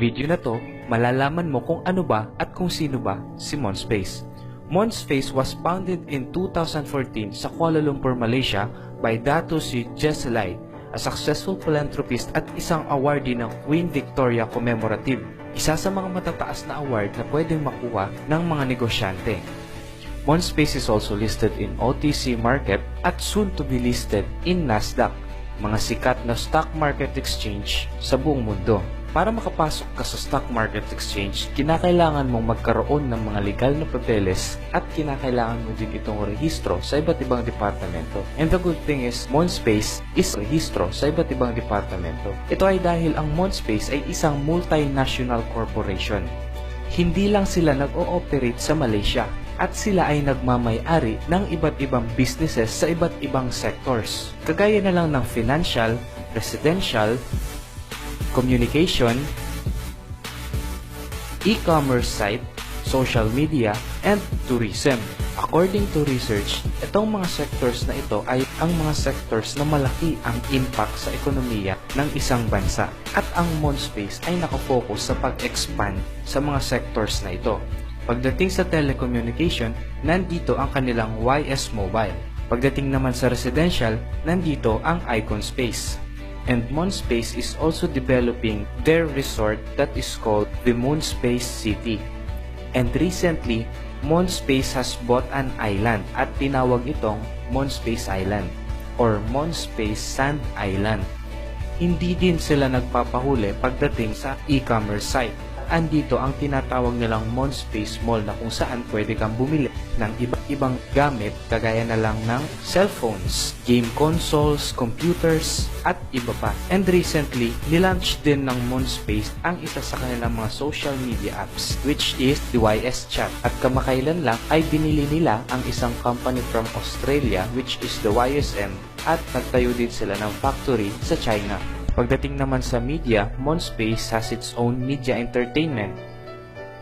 video na to, malalaman mo kung ano ba at kung sino ba si Monspace. Monspace was founded in 2014 sa Kuala Lumpur, Malaysia by Dato si Jesselay, a successful philanthropist at isang awardee ng Queen Victoria Commemorative, isa sa mga matataas na award na pwedeng makuha ng mga negosyante. Monspace is also listed in OTC market at soon to be listed in Nasdaq, mga sikat na stock market exchange sa buong mundo. Para makapasok ka sa stock market exchange, kinakailangan mong magkaroon ng mga legal na papeles at kinakailangan mo din itong rehistro sa iba't ibang departamento. And the good thing is, Monspace is rehistro sa iba't ibang departamento. Ito ay dahil ang Monspace ay isang multinational corporation. Hindi lang sila nag-ooperate sa Malaysia, at sila ay nagmamay-ari ng iba't ibang businesses sa iba't ibang sectors. Kagaya na lang ng financial, residential, communication, e-commerce site, social media, and tourism. According to research, itong mga sectors na ito ay ang mga sectors na malaki ang impact sa ekonomiya ng isang bansa. At ang Monspace ay nakafocus sa pag-expand sa mga sectors na ito. Pagdating sa telecommunication, nandito ang kanilang YS Mobile. Pagdating naman sa residential, nandito ang Icon Space. And Monspace is also developing their resort that is called the Monspace City. And recently, Monspace has bought an island at tinawag itong Monspace Island or Monspace Sand Island. Hindi din sila nagpapahuli pagdating sa e-commerce site. Andito ang tinatawag nilang Monspace Mall na kung saan pwede kang bumili ng iba't ibang gamit kagaya na lang ng cellphones, game consoles, computers, at iba pa. And recently, nilaunch din ng Monspace ang isa sa kanilang mga social media apps which is the YS Chat. At kamakailan lang ay binili nila ang isang company from Australia which is the YSM at nagtayo din sila ng factory sa China. Pagdating naman sa media, Monspace has its own media entertainment.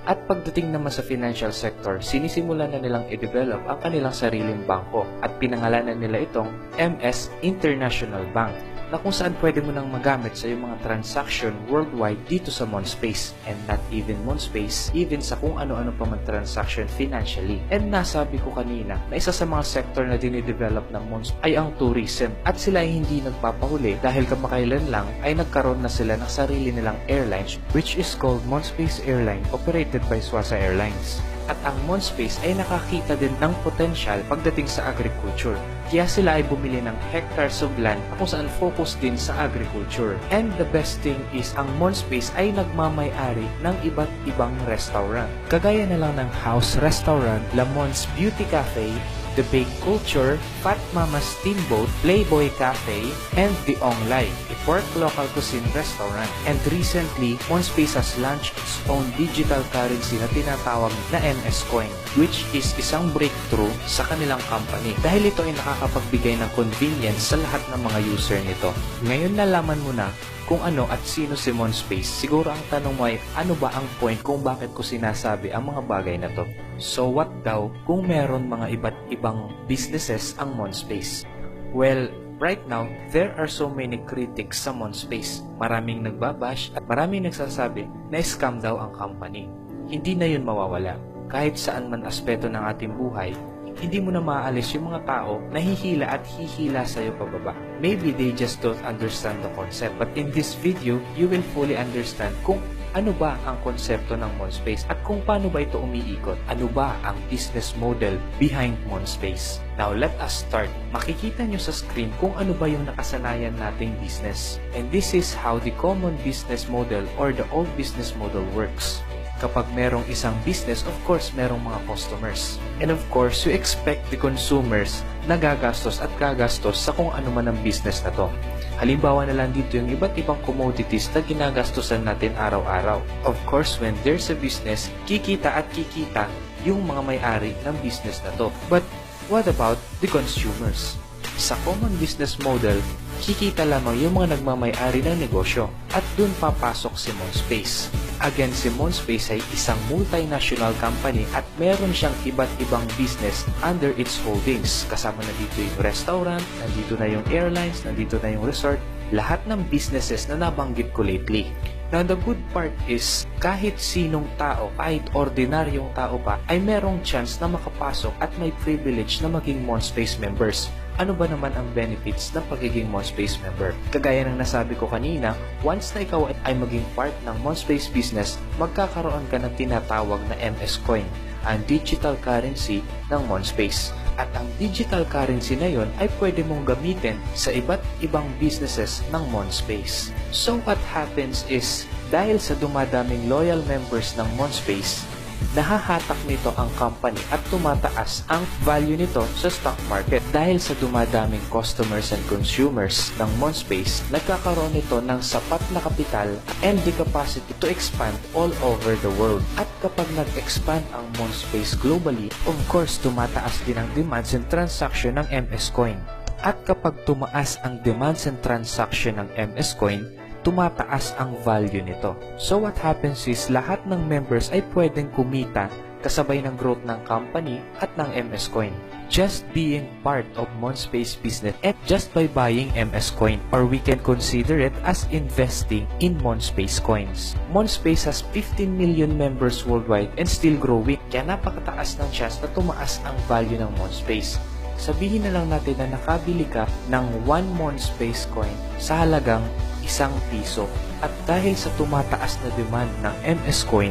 At pagdating naman sa financial sector, sinisimulan na nilang i-develop ang kanilang sariling bangko at pinangalanan nila itong MS International Bank na kung saan pwede mo nang magamit sa iyong mga transaction worldwide dito sa Monspace. And not even Monspace, even sa kung ano-ano pa man transaction financially. And nasabi ko kanina na isa sa mga sector na dinidevelop ng Monspace ay ang tourism. At sila ay hindi nagpapahuli dahil kamakailan lang ay nagkaroon na sila ng sarili nilang airlines which is called Monspace Airline operated by Swasa Airlines. At ang Monspace ay nakakita din ng potential pagdating sa agriculture. Kaya sila ay bumili ng hectares of land kung saan focus din sa agriculture. And the best thing is ang Monspace ay nagmamay-ari ng iba't ibang restaurant. Kagaya na lang ng House Restaurant, La Mons Beauty Cafe, The Bake Culture, Fat Mama Steamboat, Playboy Cafe, and The Onglay, a pork local cuisine restaurant. And recently, Monspace has launched its own digital currency na tinatawag na MS Coin, which is isang breakthrough sa kanilang company dahil ito ay nakakapagbigay ng convenience sa lahat ng mga user nito. Ngayon nalaman mo na kung ano at sino si Monspace. Siguro ang tanong mo ay ano ba ang point kung bakit ko sinasabi ang mga bagay na to? So what daw kung meron mga iba't ibang businesses ang Monspace? Well, right now, there are so many critics sa Monspace. Maraming nagbabash at maraming nagsasabi na scam daw ang company. Hindi na yun mawawala. Kahit saan man aspeto ng ating buhay, hindi mo na maaalis yung mga tao na hihila at hihila sa'yo pababa. Maybe they just don't understand the concept. But in this video, you will fully understand kung ano ba ang konsepto ng Monspace at kung paano ba ito umiikot. Ano ba ang business model behind Monspace? Now, let us start. Makikita nyo sa screen kung ano ba yung nakasanayan nating business. And this is how the common business model or the old business model works. Kapag merong isang business, of course, merong mga customers. And of course, you expect the consumers na gagastos at gagastos sa kung ano man ang business na to. Halimbawa na lang dito yung iba't ibang commodities na ginagastosan natin araw-araw. Of course, when there's a business, kikita at kikita yung mga may-ari ng business na to. But what about the consumers? Sa common business model, kikita lamang yung mga nagmamay-ari ng negosyo at dun papasok si Monspace. Again, si Monspace ay isang multinational company at meron siyang iba't ibang business under its holdings. Kasama na dito yung restaurant, nandito na yung airlines, nandito na yung resort, lahat ng businesses na nabanggit ko lately. Now, the good part is, kahit sinong tao, kahit ordinaryong tao pa, ay merong chance na makapasok at may privilege na maging MonSpace members. Ano ba naman ang benefits ng pagiging MonSpace member? Kagaya ng nasabi ko kanina, once na ikaw ay maging part ng MonSpace business, magkakaroon ka ng tinatawag na MS Coin, ang digital currency ng MonSpace. At ang digital currency na yon ay pwede mong gamitin sa iba't ibang businesses ng MonSpace. So what happens is, dahil sa dumadaming loyal members ng MonSpace, nahahatak nito ang company at tumataas ang value nito sa stock market. Dahil sa dumadaming customers and consumers ng MonSpace, nagkakaroon nito ng sapat na kapital and the capacity to expand all over the world. At kapag nag-expand ang MonSpace globally, of course, tumataas din ang demands and transaction ng MS Coin. At kapag tumaas ang demands and transaction ng MS Coin, tumataas ang value nito. So what happens is, lahat ng members ay pwedeng kumita kasabay ng growth ng company at ng MS Coin. Just being part of MonSpace business and just by buying MS Coin, or we can consider it as investing in MonSpace coins. MonSpace has 15 million members worldwide and still growing. Kaya napakataas ng chance na tumaas ang value ng MonSpace. Sabihin na lang natin na nakabili ka ng 1 MonSpace coin sa halagang ₱1. At dahil sa tumataas na demand ng MS Coin,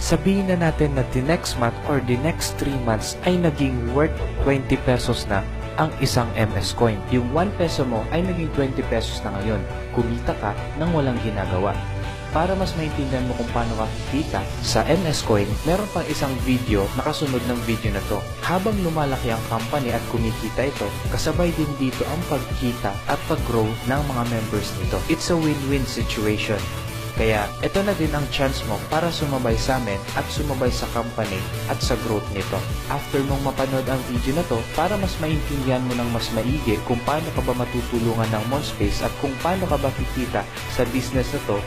sabihin na natin na the next month or the next 3 months ay naging worth ₱20 na ang isang MS Coin. Yung ₱1 mo ay naging ₱20 na ngayon. Kumita ka nang walang ginagawa. Para mas maintindihan mo kung paano ka kikita sa MS Coin, meron pang isang video na kasunod ng video na to. Habang lumalaki ang company at kumikita ito, kasabay din dito ang pagkita at pag-grow ng mga members nito. It's a win-win situation. Kaya ito na din ang chance mo para sumabay sa amin at sumabay sa company at sa growth nito. After mong mapanood ang video na to, para mas maintindihan mo ng mas maigi kung paano ka ba matutulungan ng MonSpace at kung paano ka ba kikita sa business na to,